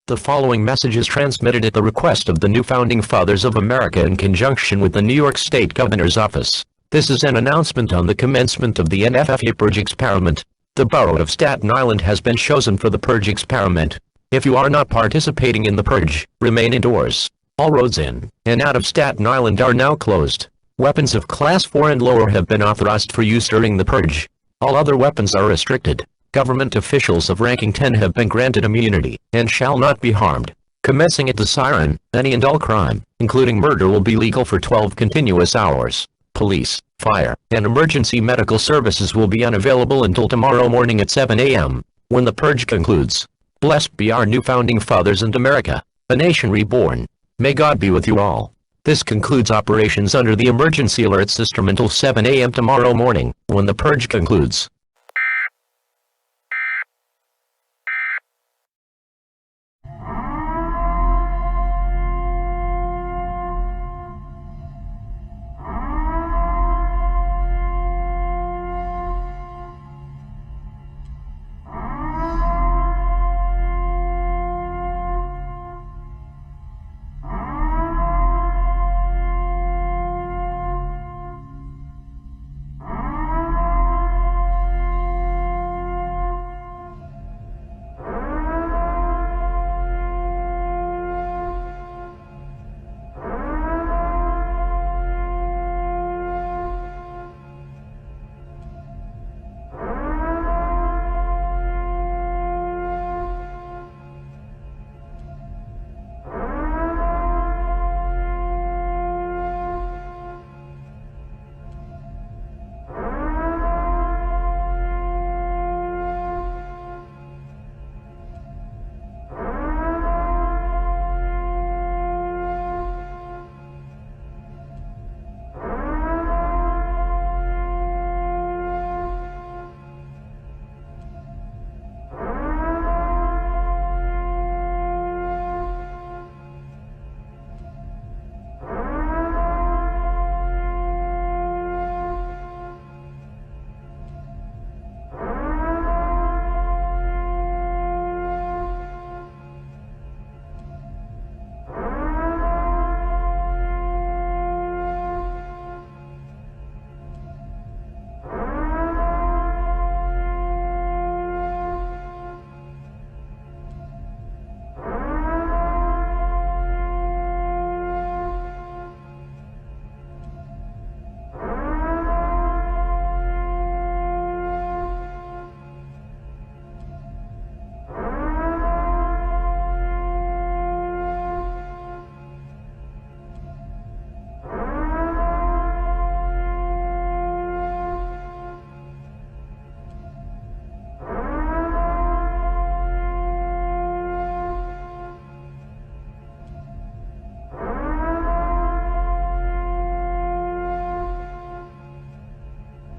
The following message is transmitted at the request of the new Founding Fathers of America in conjunction with the New York State Governor's Office. This is an announcement on the commencement of the NFFA Purge experiment. The borough of Staten Island has been chosen for the Purge experiment. If you are not participating in the Purge, remain indoors. All roads in and out of Staten Island are now closed. Weapons of Class 4 and lower have been authorized for use during the Purge. All other weapons are restricted. Government officials of ranking 10 have been granted immunity and shall not be harmed. Commencing at the siren, any and all crime, including murder, will be legal for 12 continuous hours. Police, fire, and emergency medical services will be unavailable until tomorrow morning at 7 a.m., when the Purge concludes. Blessed be our new Founding Fathers and America, a nation reborn. May God be with you all. This concludes operations under the emergency alert system until 7 a.m. tomorrow morning, when the Purge concludes.